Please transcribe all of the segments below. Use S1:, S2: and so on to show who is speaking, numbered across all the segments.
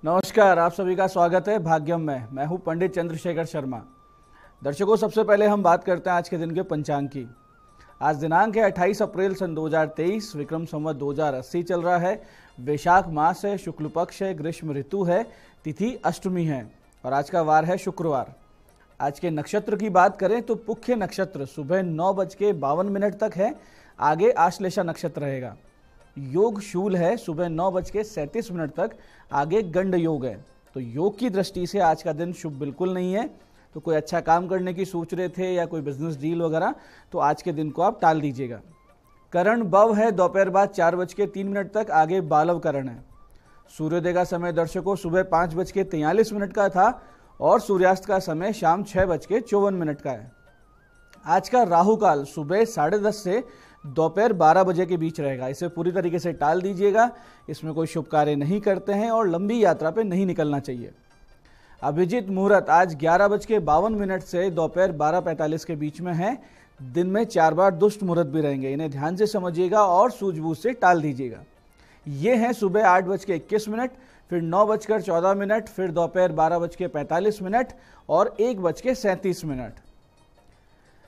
S1: नमस्कार, आप सभी का स्वागत है भाग्यम में। मैं हूं पंडित चंद्रशेखर शर्मा। दर्शकों, सबसे पहले हम बात करते हैं आज के दिन के पंचांग की। आज दिनांक है 28 अप्रैल सन 2023, विक्रम संवत 2080 चल रहा है। वैशाख मास है, शुक्ल पक्ष है, ग्रीष्म ऋतु है, तिथि अष्टमी है और आज का वार है शुक्रवार। आज के नक्षत्र की बात करें तो पुख्य नक्षत्र सुबह 9:52 तक है, आगे आश्लेषा नक्षत्र रहेगा। योग शूल है, सुबह 9:37 तक, आगे गंड योग है। तो योग की दृष्टि से आज का दिन शुभ बिल्कुल नहीं है। तो कोई अच्छा काम करने की सोच रहे थे या कोई बिजनेस डील वगैरह, तो आज के दिन को आप टाल दीजिएगा। करण बव है, दोपहर बाद 4:03 तक, आगे बालव करण है। सूर्योदय का समय दर्शकों सुबह 5:43 का था और सूर्यास्त का समय शाम 6:54 का है। आज का राहु काल सुबह 10:30 से दोपहर 12 बजे के बीच रहेगा। इसे पूरी तरीके से टाल दीजिएगा। इसमें कोई शुभ कार्य नहीं करते हैं और लंबी यात्रा पे नहीं निकलना चाहिए। अभिजीत मुहूर्त आज 11:52 से दोपहर 12:45 के बीच में है। दिन में 4 बार दुष्ट मुहूर्त भी रहेंगे, इन्हें ध्यान से समझिएगा और सूझबूझ से टाल दीजिएगा। ये हैं सुबह 8:21, फिर 9:14, फिर दोपहर 12:45 और 1:37।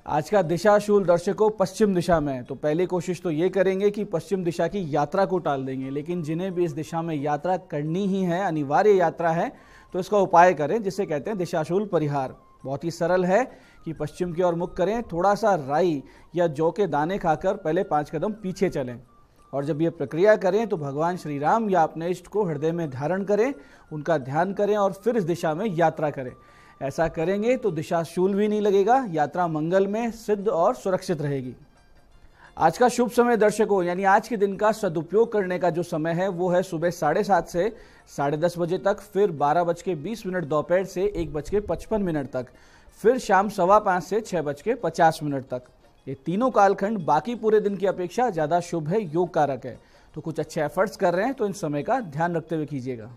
S1: आज का दिशाशूल दर्शकों पश्चिम दिशा में है। तो पहली कोशिश तो ये करेंगे कि पश्चिम दिशा की यात्रा को टाल देंगे, लेकिन जिन्हें भी इस दिशा में यात्रा करनी ही है, अनिवार्य यात्रा है, तो इसका उपाय करें, जिसे कहते हैं दिशाशूल परिहार। बहुत ही सरल है कि पश्चिम की ओर मुख करें, थोड़ा सा राई या जौ के दाने खाकर पहले 5 कदम पीछे चलें और जब ये प्रक्रिया करें तो भगवान श्री राम या अपने इष्ट को हृदय में धारण करें, उनका ध्यान करें और फिर इस दिशा में यात्रा करें। ऐसा करेंगे तो दिशाशूल भी नहीं लगेगा, यात्रा मंगल में सिद्ध और सुरक्षित रहेगी। आज का शुभ समय दर्शकों, यानी आज के दिन का सदुपयोग करने का जो समय है वो है सुबह 7:30 से 10:30 बजे तक, फिर 12:20 दोपहर से 1:55 तक, फिर शाम 5:15 से 6:50 तक। ये तीनों कालखंड बाकी पूरे दिन की अपेक्षा ज़्यादा शुभ है, योग कारक है। तो कुछ अच्छे एफर्ट्स कर रहे हैं तो इन समय का ध्यान रखते हुए कीजिएगा।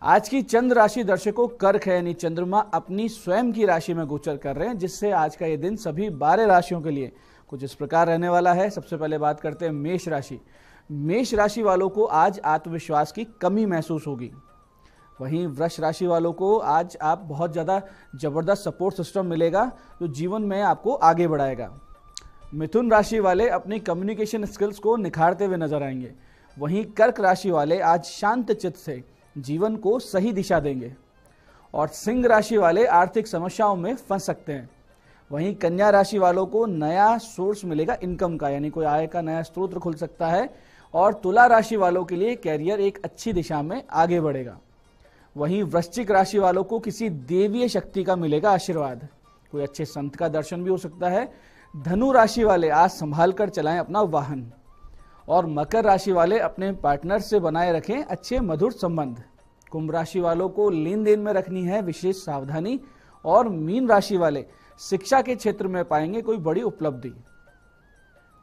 S1: आज की चंद्र राशि दर्शकों कर्क है, यानी चंद्रमा अपनी स्वयं की राशि में गोचर कर रहे हैं, जिससे आज का ये दिन सभी 12 राशियों के लिए कुछ इस प्रकार रहने वाला है। सबसे पहले बात करते हैं मेष राशि। मेष राशि वालों को आज आत्मविश्वास की कमी महसूस होगी। वहीं वृष राशि वालों को आज आप बहुत ज़्यादा जबरदस्त सपोर्ट सिस्टम मिलेगा जो जीवन में आपको आगे बढ़ाएगा। मिथुन राशि वाले अपनी कम्युनिकेशन स्किल्स को निखारते हुए नजर आएंगे। वहीं कर्क राशि वाले आज शांत चित्त से जीवन को सही दिशा देंगे और सिंह राशि वाले आर्थिक समस्याओं में फंस सकते हैं। वहीं कन्या राशि वालों को नया सोर्स मिलेगा इनकम का, यानी कोई आय का नया स्रोत खुल सकता है और तुला राशि वालों के लिए कैरियर एक अच्छी दिशा में आगे बढ़ेगा। वहीं वृश्चिक राशि वालों को किसी देवीय शक्ति का मिलेगा आशीर्वाद, कोई अच्छे संत का दर्शन भी हो सकता है। धनु राशि वाले आज संभाल कर चलाएं अपना वाहन और मकर राशि वाले अपने पार्टनर से बनाए रखें अच्छे मधुर संबंध। कुंभ राशि वालों को लेन देन में रखनी है विशेष सावधानी और मीन राशि वाले शिक्षा के क्षेत्र में पाएंगे कोई बड़ी उपलब्धि।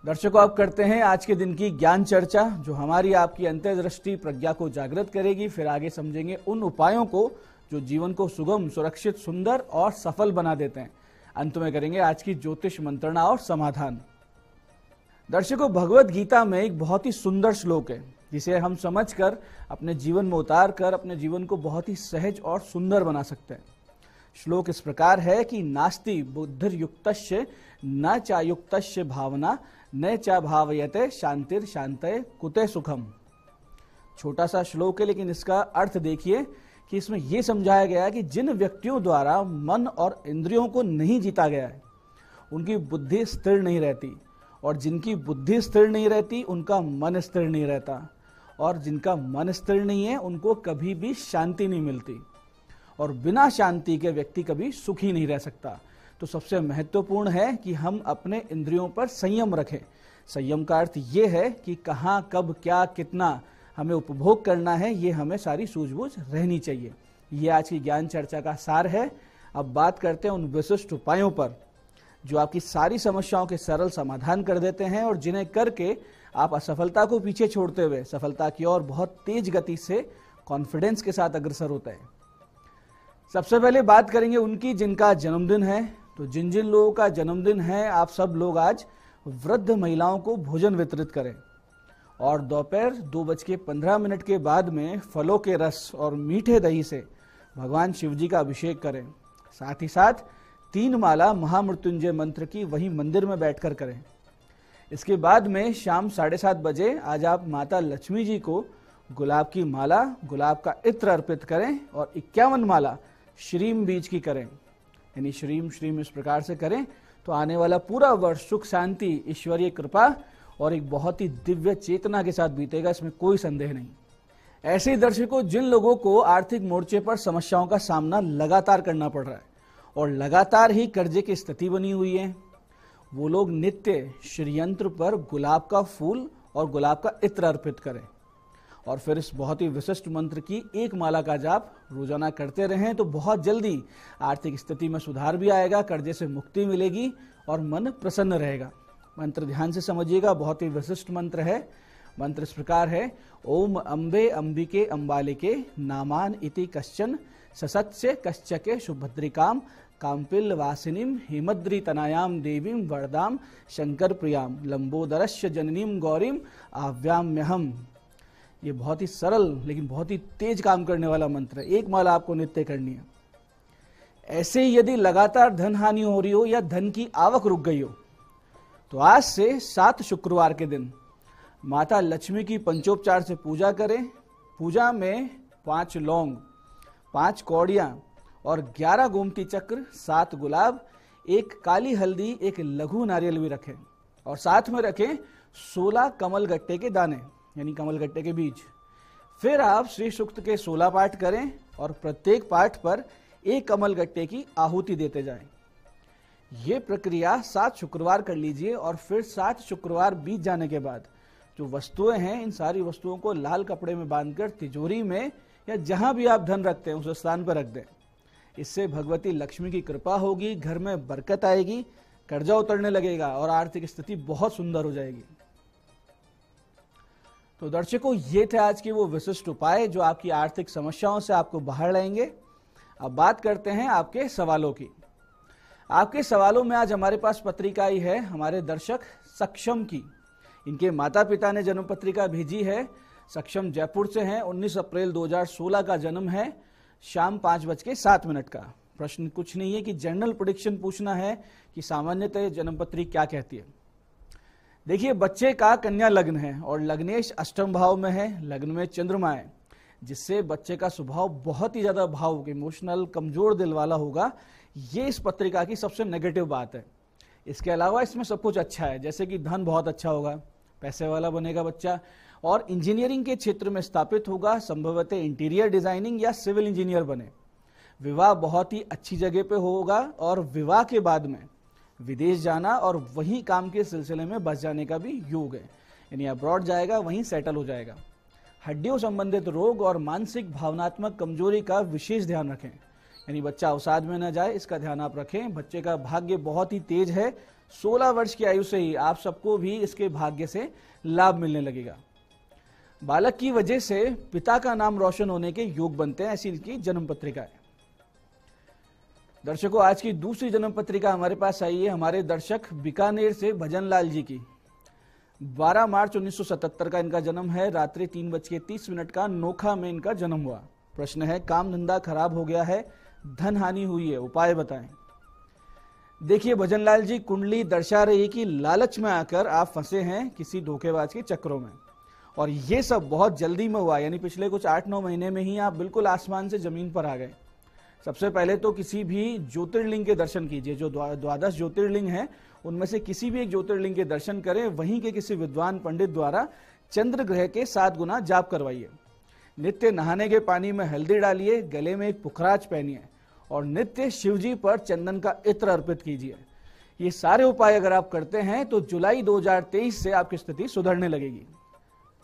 S1: दर्शकों, अब करते हैं आज के दिन की ज्ञान चर्चा, जो हमारी आपकी अंतर्दृष्टि प्रज्ञा को जागृत करेगी। फिर आगे समझेंगे उन उपायों को जो जीवन को सुगम, सुरक्षित, सुंदर और सफल बना देते हैं। अंत में करेंगे आज की ज्योतिष मंत्रणा और समाधान। दर्शकों, भगवत गीता में एक बहुत ही सुंदर श्लोक है जिसे हम समझकर अपने जीवन में उतार कर अपने जीवन को बहुत ही सहज और सुंदर बना सकते हैं। श्लोक इस प्रकार है कि नास्ति बुद्धिर्युक्तस्य न चायुक्तस्य भावना न चा भावयते शांतिर शांतये कुते सुखम। छोटा सा श्लोक है, लेकिन इसका अर्थ देखिए कि इसमें यह समझाया गया है कि जिन व्यक्तियों द्वारा मन और इंद्रियों को नहीं जीता गया है उनकी बुद्धि स्थिर नहीं रहती, और जिनकी बुद्धि स्थिर नहीं रहती उनका मन स्थिर नहीं रहता, और जिनका मन स्थिर नहीं है उनको कभी भी शांति नहीं मिलती, और बिना शांति के व्यक्ति कभी सुखी नहीं रह सकता। तो सबसे महत्वपूर्ण है कि हम अपने इंद्रियों पर संयम रखें। संयम का अर्थ ये है कि कहाँ, कब, क्या, कितना हमें उपभोग करना है, ये हमें सारी सूझबूझ रहनी चाहिए। ये आज की ज्ञान चर्चा का सार है। अब बात करते हैं उन विशिष्ट उपायों पर जो आपकी सारी समस्याओं के सरल समाधान कर देते हैं और जिन्हें करके आप असफलता को पीछे छोड़ते हुए सफलता की ओर बहुत तेज गति से कॉन्फिडेंस के साथ अग्रसर होते हैं। सबसे पहले बात करेंगे उनकी जिनका जन्मदिन है। तो जिन जिन लोगों का जन्मदिन है, आप सब लोग आज वृद्ध महिलाओं को भोजन वितरित करें और दोपहर 2:15 के बाद में फलों के रस और मीठे दही से भगवान शिव जी का अभिषेक करें। साथ ही साथ 3 माला महामृत्युंजय मंत्र की वहीं मंदिर में बैठकर करें। इसके बाद में शाम 7:30 बजे आज आप माता लक्ष्मी जी को गुलाब की माला, गुलाब का इत्र अर्पित करें और 51 माला श्रीम बीज की करें। यानी श्रीम श्रीम इस प्रकार से करें तो आने वाला पूरा वर्ष सुख शांति, ईश्वरीय कृपा और एक बहुत ही दिव्य चेतना के साथ बीतेगा, इसमें कोई संदेह नहीं। ऐसे ही दर्शकों, जिन लोगों को आर्थिक मोर्चे पर समस्याओं का सामना लगातार करना पड़ रहा है और लगातार ही कर्जे की स्थिति बनी हुई है, वो लोग नित्य श्री यंत्र पर गुलाब का फूल और गुलाब का इत्र अर्पित करें और फिर इस बहुत ही विशिष्ट मंत्र की 1 माला का जाप रोजाना करते रहें तो बहुत जल्दी आर्थिक स्थिति में सुधार भी आएगा, कर्जे से मुक्ति मिलेगी और मन प्रसन्न रहेगा। मंत्र ध्यान से समझिएगा, बहुत ही विशिष्ट मंत्र है। मंत्र इस प्रकार है, ओम अंबे अंबिके अंबालिके नामान इति कश्चन ससत्स्य कश्चके सुभद्रिकाम काम्पिल वासिनीम हेमद्री तनायाम देवीम वरदाम शंकर प्रियाम लंबोदरस्य जननीम गौरीम आव्याम्यहम। ये बहुत ही सरल लेकिन बहुत ही तेज काम करने वाला मंत्र है। 1 माला आपको नित्य करनी है। ऐसे ही यदि लगातार धन हानि हो रही हो या धन की आवक रुक गई हो तो आज से 7 शुक्रवार के दिन माता लक्ष्मी की पंचोपचार से पूजा करें। पूजा में 5 लौंग, 5 कौड़ियां और 11 गोमती चक्र, 7 गुलाब, 1 काली हल्दी, 1 लघु नारियल भी रखें और साथ में रखें 16 कमल गट्टे के दाने यानी कमल गट्टे के बीज। फिर आप श्री सूक्त के 16 पाठ करें और प्रत्येक पाठ पर 1 कमल गट्टे की आहुति देते जाएं। ये प्रक्रिया 7 शुक्रवार कर लीजिए और फिर 7 शुक्रवार बीत जाने के बाद जो वस्तुएं हैं, इन सारी वस्तुओं को लाल कपड़े में बांधकर तिजोरी में या जहां भी आप धन रखते हैं उस स्थान पर रख दें। इससे भगवती लक्ष्मी की कृपा होगी, घर में बरकत आएगी, कर्जा उतरने लगेगा और आर्थिक स्थिति बहुत सुंदर हो जाएगी। तो दर्शकों, ये थे आज के वो विशिष्ट उपाय जो आपकी आर्थिक समस्याओं से आपको बाहर लाएंगे। अब बात करते हैं आपके सवालों की। आपके सवालों में आज हमारे पास पत्रिका आई है हमारे दर्शक सक्षम की। इनके माता पिता ने जन्म पत्रिका भेजी है। सक्षम जयपुर से हैं, 19 अप्रैल 2016 का जन्म है, शाम 5:07 का। प्रश्न कुछ नहीं है कि जनरल प्रेडिक्शन पूछना है कि सामान्यतः जन्म पत्री क्या कहती है। देखिए, बच्चे का कन्या लग्न है और लग्नेश अष्टम भाव में है, लग्न में चंद्रमा है, जिससे बच्चे का स्वभाव बहुत ही ज्यादा भावुक, इमोशनल, कमजोर दिल वाला होगा। ये इस पत्रिका की सबसे नेगेटिव बात है। इसके अलावा इसमें सब कुछ अच्छा है, जैसे कि धन बहुत अच्छा होगा, पैसे वाला बनेगा बच्चा और इंजीनियरिंग के क्षेत्र में स्थापित होगा, संभवतः इंटीरियर डिजाइनिंग या सिविल इंजीनियर बने। विवाह बहुत ही अच्छी जगह पे होगा और विवाह के बाद में विदेश जाना और वहीं काम के सिलसिले में बस जाने का भी योग है, यानी अब्रॉड जाएगा, वहीं सेटल हो जाएगा। हड्डियों संबंधित रोग और मानसिक भावनात्मक कमजोरी का विशेष ध्यान रखें, यानी बच्चा अवसाद में न जाए, इसका ध्यान आप रखें। बच्चे का भाग्य बहुत ही तेज है, 16 वर्ष की आयु से ही आप सबको भी इसके भाग्य से लाभ मिलने लगेगा। बालक की वजह से पिता का नाम रोशन होने के योग बनते हैं, ऐसी इनकी जन्म पत्रिका है। दर्शकों, आज की दूसरी जन्म पत्रिका हमारे पास आई है हमारे दर्शक बीकानेर से भजन लाल जी की। 12 मार्च 1977 का इनका जन्म है, रात्रि 3:30 का नोखा में इनका जन्म हुआ। प्रश्न है, काम धंधा खराब हो गया है, धन हानि हुई है, उपाय बताएं। देखिए भजन लाल जी, कुंडली दर्शा रही है कि लालच में आकर आप फंसे हैं किसी धोखेबाज के चक्रों में और ये सब बहुत जल्दी में हुआ, यानी पिछले कुछ 8-9 महीने में ही आप बिल्कुल आसमान से जमीन पर आ गए। सबसे पहले तो किसी भी ज्योतिर्लिंग के दर्शन कीजिए, जो 12 ज्योतिर्लिंग हैं उनमें से किसी भी एक ज्योतिर्लिंग के दर्शन करें, वहीं के किसी विद्वान पंडित द्वारा चंद्र ग्रह के 7 गुना जाप करवाइए। नित्य नहाने के पानी में हल्दी डालिए, गले में एक पुखराज पहनिए और नित्य शिवजी पर चंदन का इत्र अर्पित कीजिए। ये सारे उपाय अगर आप करते हैं तो जुलाई 2023 से आपकी स्थिति सुधरने लगेगी।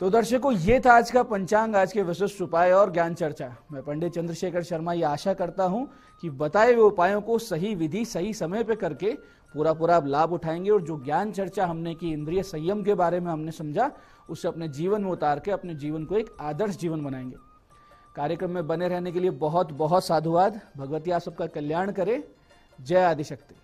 S1: तो दर्शकों, ये था आज का पंचांग, आज के विशिष्ट उपाय और ज्ञान चर्चा। मैं पंडित चंद्रशेखर शर्मा ये आशा करता हूं कि बताए हुए उपायों को सही विधि सही समय पे करके पूरा आप लाभ उठाएंगे और जो ज्ञान चर्चा हमने की, इंद्रिय संयम के बारे में हमने समझा, उसे अपने जीवन में उतार के अपने जीवन को एक आदर्श जीवन बनाएंगे। कार्यक्रम में बने रहने के लिए बहुत बहुत साधुवाद। भगवती आप सबका कल्याण करे। जय आदिशक्ति।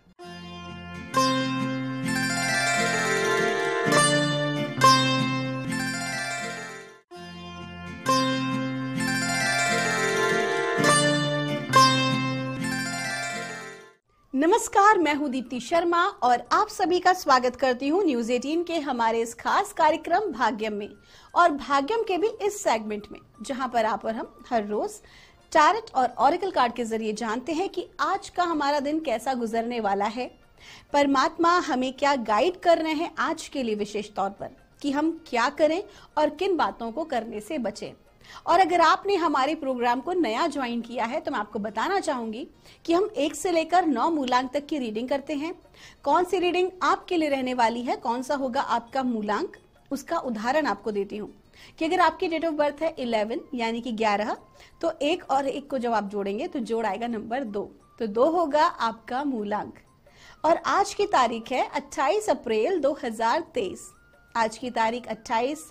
S2: नमस्कार, मैं हूं दीप्ति शर्मा और आप सभी का स्वागत करती हूं न्यूज 18 के हमारे इस खास कार्यक्रम भाग्यम में। और भाग्यम के भी इस सेगमेंट में जहां पर आप और हम हर रोज टैरेट और ऑरेकल कार्ड के जरिए जानते हैं कि आज का हमारा दिन कैसा गुजरने वाला है, परमात्मा हमें क्या गाइड कर रहे हैं आज के लिए, विशेष तौर पर कि हम क्या करें और किन बातों को करने से बचें। और अगर आपने हमारे प्रोग्राम को नया ज्वाइन किया है तो मैं आपको बताना चाहूंगी कि हम 1 से लेकर 9 मूलांक तक की रीडिंग करते हैं। कौन सी रीडिंग आपके लिए रहने वाली है, कौन सा होगा आपका मूलांक, उसका उदाहरण आपको देती हूँ कि अगर आपकी डेट ऑफ बर्थ है 11 यानी कि 11, तो 1 और 1 को जब आप जोड़ेंगे तो जोड़ आएगा नंबर 2, तो 2 होगा आपका मूलांक। और आज की तारीख है 28 अप्रैल 2023। आज की तारीख 28,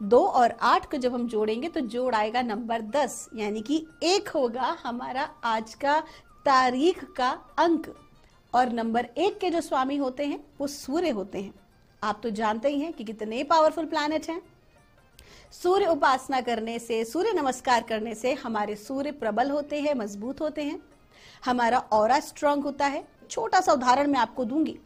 S2: 2 और 8 को जब हम जोड़ेंगे तो जोड़ आएगा नंबर 10 यानी कि 1 होगा हमारा आज का तारीख का अंक। और नंबर 1 के जो स्वामी होते हैं वो सूर्य होते हैं। आप तो जानते ही हैं कि कितने पावरफुल प्लैनेट हैं। सूर्य उपासना करने से, सूर्य नमस्कार करने से हमारे सूर्य प्रबल होते हैं, मजबूत होते हैं, हमारा ऑरा स्ट्रांग होता है। छोटा सा उदाहरण मैं आपको दूंगी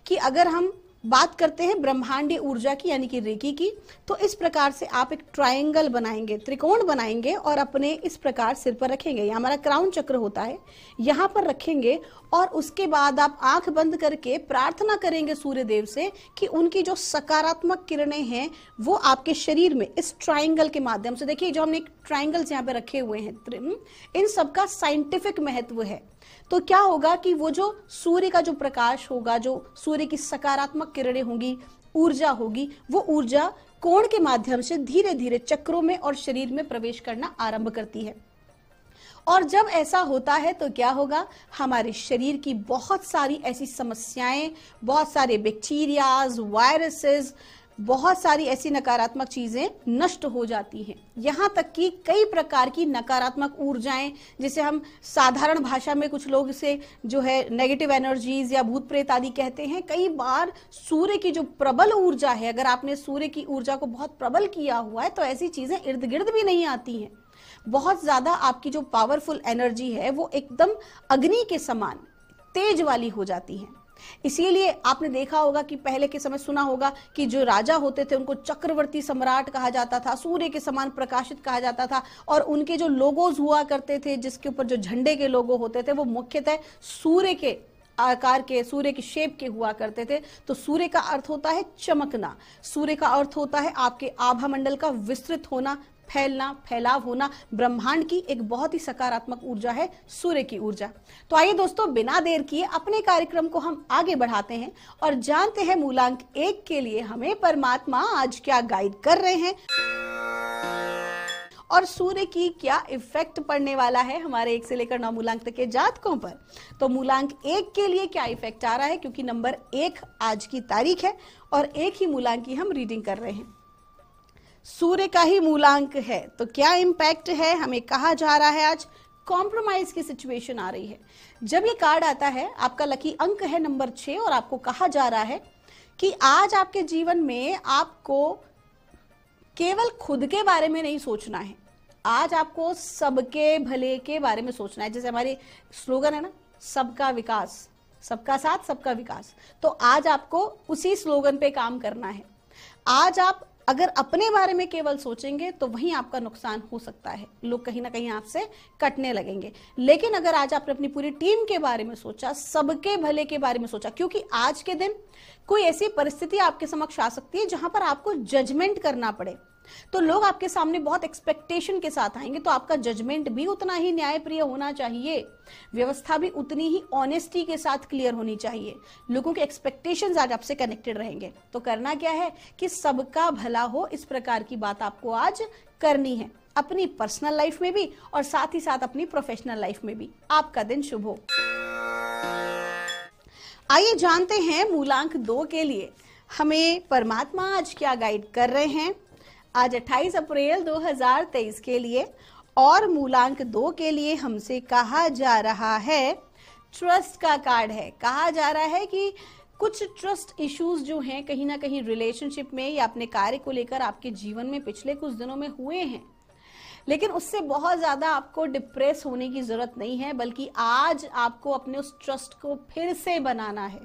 S2: कि अगर हम बात करते हैं ब्रह्मांडीय ऊर्जा की यानी कि रेकी की, तो इस प्रकार से आप एक ट्रायंगल बनाएंगे, त्रिकोण बनाएंगे और अपने इस प्रकार सिर पर रखेंगे। ये हमारा क्राउन चक्र होता है, यहाँ पर रखेंगे और उसके बाद आप आंख बंद करके प्रार्थना करेंगे सूर्य देव से कि उनकी जो सकारात्मक किरणें हैं वो आपके शरीर में इस ट्रायंगल के माध्यम से, देखिए जो हमने एक ट्रायंगल्स यहाँ पे रखे हुए हैं, इन सबका साइंटिफिक महत्व है। तो क्या होगा कि वो जो सूर्य का जो प्रकाश होगा, जो सूर्य की सकारात्मक किरणें होंगी, ऊर्जा होगी, वो ऊर्जा कोण के माध्यम से धीरे धीरे चक्रों में और शरीर में प्रवेश करना आरंभ करती है। और जब ऐसा होता है तो क्या होगा, हमारे शरीर की बहुत सारी ऐसी समस्याएं, बहुत सारे बैक्टीरियाज, वायरसेस, बहुत सारी ऐसी नकारात्मक चीजें नष्ट हो जाती हैं। यहाँ तक कि कई प्रकार की नकारात्मक ऊर्जाएं, जिसे हम साधारण भाषा में कुछ लोग इसे जो है नेगेटिव एनर्जीज या भूत प्रेत आदि कहते हैं, कई बार सूर्य की जो प्रबल ऊर्जा है, अगर आपने सूर्य की ऊर्जा को बहुत प्रबल किया हुआ है तो ऐसी चीजें इर्द गिर्द भी नहीं आती हैं। बहुत ज्यादा आपकी जो पावरफुल एनर्जी है वो एकदम अग्नि के समान तेज वाली हो जाती है। इसीलिए आपने देखा होगा कि पहले के समय सुना होगा कि जो राजा होते थे उनको चक्रवर्ती सम्राट कहा जाता था, सूर्य के समान प्रकाशित कहा जाता था, और उनके जो लोगोज हुआ करते थे, जिसके ऊपर जो झंडे के लोगो होते थे, वो मुख्यतः सूर्य के आकार के, सूर्य की शेप के हुआ करते थे। तो सूर्य का अर्थ होता है चमकना, सूर्य का अर्थ होता है आपके आभा मंडल का विस्तृत होना, फैलना, फैलाव होना। ब्रह्मांड की एक बहुत ही सकारात्मक ऊर्जा है सूर्य की ऊर्जा। तो आइए दोस्तों, बिना देर किए अपने कार्यक्रम को हम आगे बढ़ाते हैं और जानते हैं मूलांक 1 के लिए हमें परमात्मा आज क्या गाइड कर रहे हैं और सूर्य की क्या इफेक्ट पड़ने वाला है हमारे 1 से लेकर 9 मूलांक तक के जातकों पर। तो मूलांक 1 के लिए क्या इफेक्ट आ रहा है, क्योंकि नंबर 1 आज की तारीख है और 1 ही मूलांक की हम रीडिंग कर रहे हैं, सूर्य का ही मूलांक है। तो क्या इम्पैक्ट है, हमें कहा जा रहा है आज कॉम्प्रोमाइज की सिचुएशन आ रही है। जब ये कार्ड आता है, आपका लकी अंक है नंबर 6 और आपको कहा जा रहा है कि आज आपके जीवन में आपको केवल खुद के बारे में नहीं सोचना है, आज आपको सबके भले के बारे में सोचना है। जैसे हमारी स्लोगन है ना, सबका विकास, सबका साथ सबका विकास, तो आज आपको उसी स्लोगन पे काम करना है। आज आप अगर अपने बारे में केवल सोचेंगे तो वहीं आपका नुकसान हो सकता है, लोग कहीं ना कहीं आपसे कटने लगेंगे। लेकिन अगर आज आपने अपनी पूरी टीम के बारे में सोचा, सबके भले के बारे में सोचा, क्योंकि आज के दिन कोई ऐसी परिस्थिति आपके समक्ष आ सकती है जहां पर आपको जजमेंट करना पड़े, तो लोग आपके सामने बहुत एक्सपेक्टेशन के साथ आएंगे, तो आपका जजमेंट भी उतना ही न्यायप्रिय होना चाहिए, व्यवस्था भी उतनी ही ऑनेस्टी के साथ क्लियर होनी चाहिए। लोगों के एक्सपेक्टेशंस आज आपसे कनेक्टेड रहेंगे। तो करना क्या है कि सबका भला हो, इस प्रकार की बात आपको आज करनी है, अपनी पर्सनल लाइफ में भी और साथ ही साथ अपनी प्रोफेशनल लाइफ में भी। आपका दिन शुभ हो। आइए जानते हैं मूलांक 2 के लिए हमें परमात्मा आज क्या गाइड कर रहे हैं आज 28 अप्रैल 2023 के लिए। और मूलांक 2 के लिए हमसे कहा जा रहा है, ट्रस्ट का कार्ड है। कहा जा रहा है कि कुछ ट्रस्ट इश्यूज जो हैं कहीं ना कहीं रिलेशनशिप में या अपने कार्य को लेकर आपके जीवन में पिछले कुछ दिनों में हुए हैं। लेकिन उससे बहुत ज्यादा आपको डिप्रेस होने की जरूरत नहीं है, बल्कि आज आपको अपने उस ट्रस्ट को फिर से बनाना है,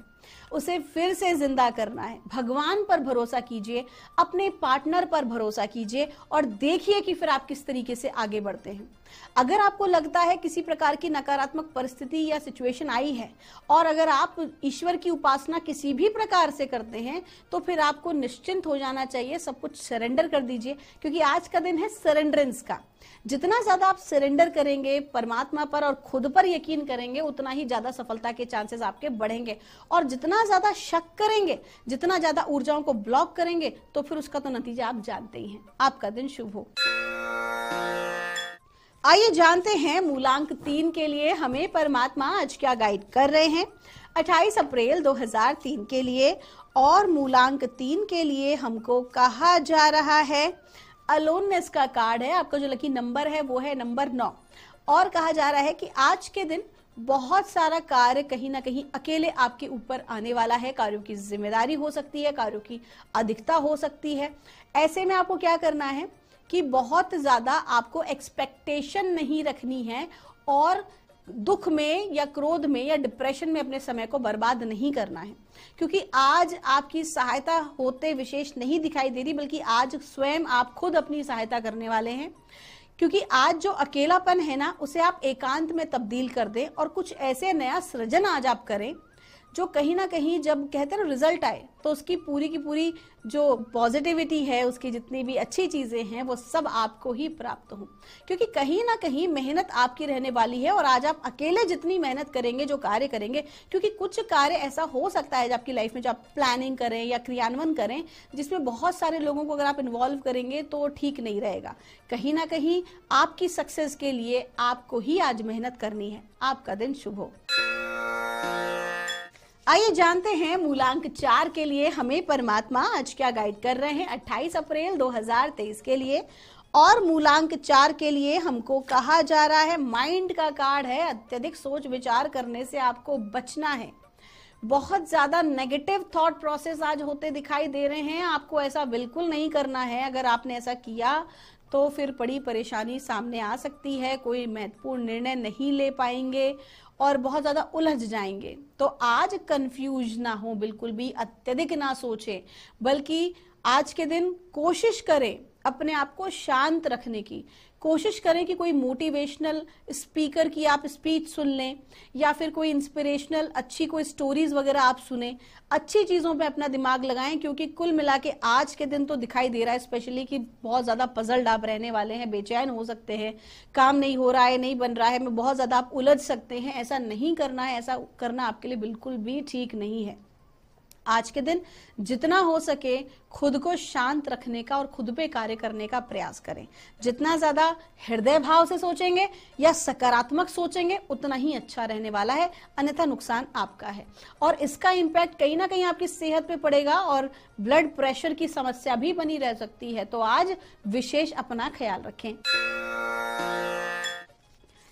S2: उसे फिर से जिंदा करना है। भगवान पर भरोसा कीजिए, अपने पार्टनर पर भरोसा कीजिए और देखिए कि फिर आप किस तरीके से आगे बढ़ते हैं। अगर आपको लगता है किसी प्रकार की नकारात्मक परिस्थिति या सिचुएशन आई है और अगर आप ईश्वर की उपासना किसी भी प्रकार से करते हैं तो फिर आपको निश्चिंत हो जाना चाहिए, सब कुछ सरेंडर कर दीजिए, क्योंकि आज का दिन है सरेंडरेंस का। जितना ज्यादा आप सरेंडर करेंगे परमात्मा पर और खुद पर यकीन करेंगे, उतना ही ज्यादा सफलता के चांसेस आपके बढ़ेंगे। और जितना ज्यादा शक करेंगे, जितना ज्यादा ऊर्जाओं को ब्लॉक करेंगे, तो फिर उसका तो नतीजा आप जानते ही हैं। आपका दिन शुभ हो। आइए जानते हैं मूलांक 3 के लिए हमें परमात्मा आज क्या गाइड कर रहे हैं 28 अप्रैल 2003 के लिए। और मूलांक 3 के लिए हमको कहा जा रहा है, अलोननेस का कार्ड है, आपका जो लकी नंबर है वो है नंबर 9। और कहा जा रहा है कि आज के दिन बहुत सारा कार्य कहीं ना कहीं अकेले आपके ऊपर आने वाला है। कार्यों की जिम्मेदारी हो सकती है, कार्यों की अधिकता हो सकती है। ऐसे में आपको क्या करना है कि बहुत ज्यादा आपको एक्सपेक्टेशन नहीं रखनी है और दुख में या क्रोध में या डिप्रेशन में अपने समय को बर्बाद नहीं करना है, क्योंकि आज आपकी सहायता होते विशेष नहीं दिखाई दे रही, बल्कि आज स्वयं आप खुद अपनी सहायता करने वाले हैं। क्योंकि आज जो अकेलापन है ना, उसे आप एकांत में तब्दील कर दें और कुछ ऐसे नया सृजन आज आप करें जो कहीं ना कहीं जब कहते हैं ना रिजल्ट आए तो उसकी पूरी की पूरी जो पॉजिटिविटी है, उसकी जितनी भी अच्छी चीजें हैं वो सब आपको ही प्राप्त हो। क्योंकि कहीं ना कहीं मेहनत आपकी रहने वाली है और आज आप अकेले जितनी मेहनत करेंगे, जो कार्य करेंगे, क्योंकि कुछ कार्य ऐसा हो सकता है आपकी लाइफ में जो आप प्लानिंग करें या क्रियान्वयन करें जिसमें बहुत सारे लोगों को अगर आप इन्वॉल्व करेंगे तो ठीक नहीं रहेगा। कहीं ना कहीं आपकी सक्सेस के लिए आपको ही आज मेहनत करनी है। आपका दिन शुभ हो। आइए जानते हैं मूलांक 4 के लिए हमें परमात्मा आज क्या गाइड कर रहे हैं 28 अप्रैल 2023 के लिए। और मूलांक 4 के लिए हमको कहा जा रहा है, माइंड का कार्ड है, अत्यधिक सोच विचार करने से आपको बचना है। बहुत ज्यादा नेगेटिव थॉट प्रोसेस आज होते दिखाई दे रहे हैं, आपको ऐसा बिल्कुल नहीं करना है। अगर आपने ऐसा किया तो फिर बड़ी परेशानी सामने आ सकती है, कोई महत्वपूर्ण निर्णय नहीं ले पाएंगे और बहुत ज्यादा उलझ जाएंगे। तो आज कंफ्यूज ना हो, बिल्कुल भी अत्यधिक ना सोचें, बल्कि आज के दिन कोशिश करें अपने आप को शांत रखने की। कोशिश करें कि कोई मोटिवेशनल स्पीकर की आप स्पीच सुन लें या फिर कोई इंस्पिरेशनल अच्छी कोई स्टोरीज वगैरह आप सुने, अच्छी चीजों पे अपना दिमाग लगाएं। क्योंकि कुल मिला के आज के दिन तो दिखाई दे रहा है स्पेशली कि बहुत ज्यादा पजल्ड आप रहने वाले हैं, बेचैन हो सकते हैं, काम नहीं हो रहा है, नहीं बन रहा है, में बहुत ज्यादा आप उलझ सकते हैं। ऐसा नहीं करना है, ऐसा करना आपके लिए बिल्कुल भी ठीक नहीं है। आज के दिन जितना हो सके खुद को शांत रखने का और खुद पे कार्य करने का प्रयास करें। जितना ज्यादा हृदय भाव से सोचेंगे या सकारात्मक सोचेंगे उतना ही अच्छा रहने वाला है, अन्यथा नुकसान आपका है। और इसका इम्पैक्ट कहीं ना कहीं आपकी सेहत पे पड़ेगा और ब्लड प्रेशर की समस्या भी बनी रह सकती है। तो आज विशेष अपना ख्याल रखें।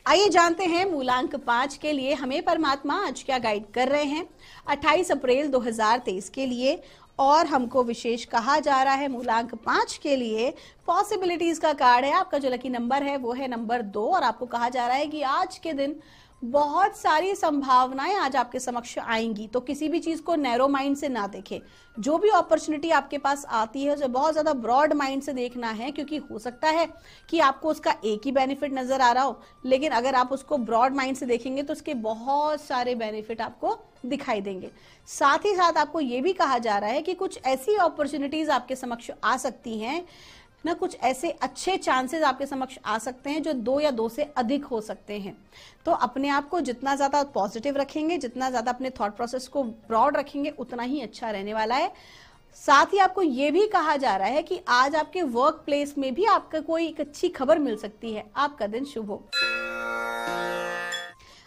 S2: आइए जानते हैं मूलांक 5 के लिए हमें परमात्मा आज क्या गाइड कर रहे हैं 28 अप्रैल 2023 के लिए। और हमको विशेष कहा जा रहा है मूलांक 5 के लिए, पॉसिबिलिटीज का कार्ड है, आपका जो लकी नंबर है वो है नंबर 2। और आपको कहा जा रहा है कि आज के दिन बहुत सारी संभावनाएं आज आपके समक्ष आएंगी, तो किसी भी चीज को नैरो माइंड से ना देखें। जो भी अपॉर्चुनिटी आपके पास आती है उसे बहुत ज्यादा ब्रॉड माइंड से देखना है, क्योंकि हो सकता है कि आपको उसका एक ही बेनिफिट नजर आ रहा हो, लेकिन अगर आप उसको ब्रॉड माइंड से देखेंगे तो उसके बहुत सारे बेनिफिट आपको दिखाई देंगे। साथ ही साथ आपको ये भी कहा जा रहा है कि कुछ ऐसी अपॉर्चुनिटीज आपके समक्ष आ सकती हैं ना, कुछ ऐसे अच्छे चांसेस आपके समक्ष आ सकते हैं जो 2 या 2 से अधिक हो सकते हैं। तो अपने आप को जितना ज्यादा पॉजिटिव रखेंगे, जितना ज्यादा अपने थॉट प्रोसेस को ब्रॉड रखेंगे, उतना ही अच्छा रहने वाला है। साथ ही आपको ये भी कहा जा रहा है कि आज आपके वर्क प्लेस में भी आपका कोई एक अच्छी खबर मिल सकती है। आपका दिन शुभ हो।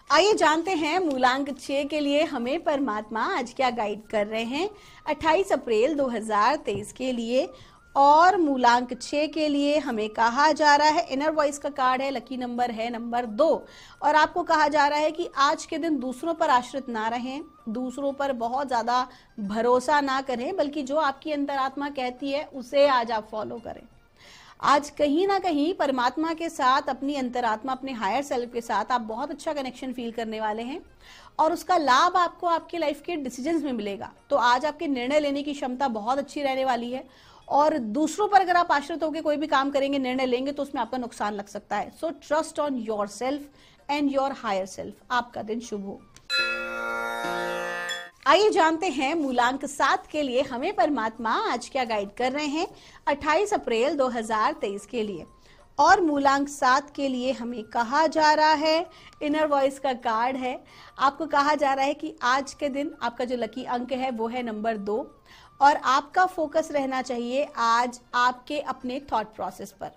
S2: आइए जानते हैं मूलांक 6 के लिए हमें परमात्मा आज क्या गाइड कर रहे हैं 28 अप्रैल 2023 के लिए। और मूलांक 6 के लिए हमें कहा जा रहा है, इनर वॉइस का कार्ड है, लकी नंबर है नंबर 2। और आपको कहा जा रहा है कि आज के दिन दूसरों पर आश्रित ना रहें, दूसरों पर बहुत ज्यादा भरोसा ना करें, बल्कि जो आपकी अंतरात्मा कहती है उसे आज आप फॉलो करें। आज कहीं ना कहीं परमात्मा के साथ, अपनी अंतरात्मा, अपने हायर सेल्फ के साथ आप बहुत अच्छा कनेक्शन फील करने वाले हैं और उसका लाभ आपको आपकी लाइफ के डिसीजंस में मिलेगा। तो आज आपके निर्णय लेने की क्षमता बहुत अच्छी रहने वाली है और दूसरों पर अगर आप आश्रित होकर कोई भी काम करेंगे, निर्णय लेंगे तो उसमें आपका नुकसान लग सकता है। So trust on yourself and your higher self. आपका दिन शुभ हो। आइए जानते हैं मूलांक 7 के लिए हमें परमात्मा आज क्या गाइड कर रहे हैं 28 अप्रैल 2023 के लिए। और मूलांक 7 के लिए हमें कहा जा रहा है, इनर वॉइस का कार्ड है, आपको कहा जा रहा है कि आज के दिन आपका जो लकी अंक है वो है नंबर 2 और आपका फोकस रहना चाहिए आज आपके अपने थॉट प्रोसेस पर।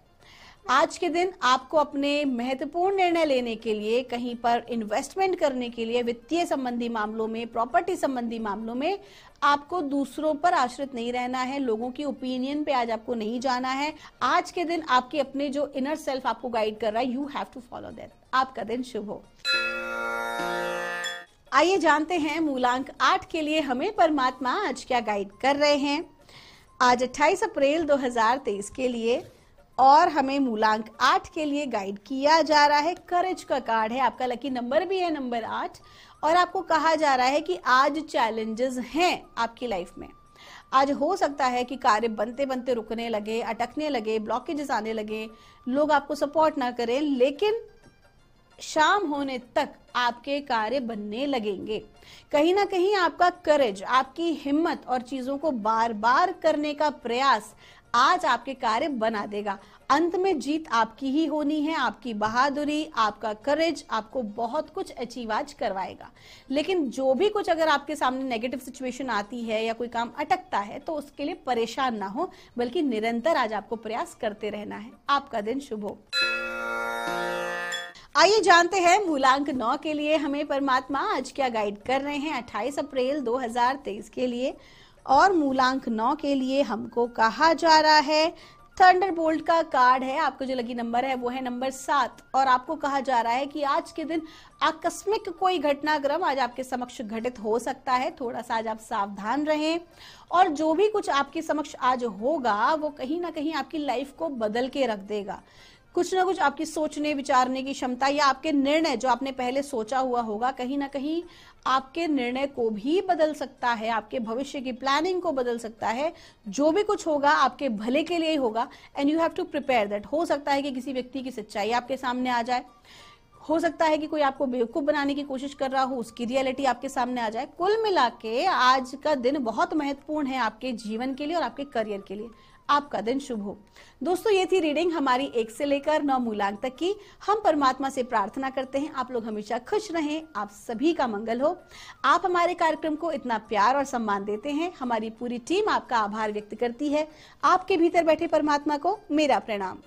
S2: आज के दिन आपको अपने महत्वपूर्ण निर्णय लेने के लिए, कहीं पर इन्वेस्टमेंट करने के लिए, वित्तीय संबंधी मामलों में, प्रॉपर्टी संबंधी मामलों में आपको दूसरों पर आश्रित नहीं रहना है, लोगों की ओपिनियन पे आज आपको नहीं जाना है। आज के दिन आपके अपने जो इनर सेल्फ आपको गाइड कर रहा है, you have to follow that. आपका दिन शुभ हो। आइए जानते हैं मूलांक 8 के लिए हमें परमात्मा आज क्या गाइड कर रहे हैं आज 28 अप्रैल 2023 के लिए। और हमें मूलांक 8 के लिए गाइड किया जा रहा है, करेज का कार्ड है, आपका लकी नंबर भी है नंबर 8 और आपको कहा जा रहा है कि आज चैलेंजेस हैं आपकी लाइफ में। आज हो सकता है कि कार्य बनते बनते रुकने लगे, अटकने लगे, ब्लॉकेजेस आने लगे, लोग आपको सपोर्ट ना करें, लेकिन शाम होने तक आपके कार्य बनने लगेंगे। कहीं ना कहीं आपका करेज, आपकी हिम्मत और चीजों को बार बार करने का प्रयास आज आपके कार्य बना देगा। अंत में जीत आपकी ही होनी है। आपकी बहादुरी, आपका करेज आपको बहुत कुछ अचीव आज करवाएगा। लेकिन जो भी कुछ अगर आपके सामने नेगेटिव सिचुएशन आती है या कोई काम अटकता है तो उसके लिए परेशान ना हो, बल्कि निरंतर आज आपको प्रयास करते रहना है। आपका दिन शुभ हो। आइए जानते हैं मूलांक 9 के लिए हमें परमात्मा आज क्या गाइड कर रहे हैं 28 अप्रैल 2023 के लिए। और मूलांक 9 के लिए हमको कहा जा रहा है, थंडरबोल्ट का कार्ड है, आपको जो लकी नंबर है वो है नंबर 7 और आपको कहा जा रहा है कि आज के दिन आकस्मिक कोई घटनाक्रम आज आपके समक्ष घटित हो सकता है। थोड़ा सा आज आप सावधान रहें और जो भी कुछ आपके समक्ष आज होगा वो कहीं ना कहीं आपकी लाइफ को बदल के रख देगा। कुछ ना कुछ आपकी सोचने विचारने की क्षमता या आपके निर्णय जो आपने पहले सोचा हुआ होगा, कहीं ना कहीं आपके निर्णय को भी बदल सकता है, आपके भविष्य की प्लानिंग को बदल सकता है। जो भी कुछ होगा आपके भले के लिए ही होगा and you have to prepare that. हो सकता है कि किसी व्यक्ति की सच्चाई आपके सामने आ जाए, हो सकता है कि कोई आपको बेवकूफ बनाने की कोशिश कर रहा हो, उसकी रियलिटी आपके सामने आ जाए। कुल मिला के आज का दिन बहुत महत्वपूर्ण है आपके जीवन के लिए और आपके करियर के लिए। आपका दिन शुभ हो। दोस्तों, ये थी रीडिंग हमारी 1 से लेकर 9 मूलांक तक की। हम परमात्मा से प्रार्थना करते हैं आप लोग हमेशा खुश रहें, आप सभी का मंगल हो। आप हमारे कार्यक्रम को इतना प्यार और सम्मान देते हैं, हमारी पूरी टीम आपका आभार व्यक्त करती है। आपके भीतर बैठे परमात्मा को मेरा प्रणाम।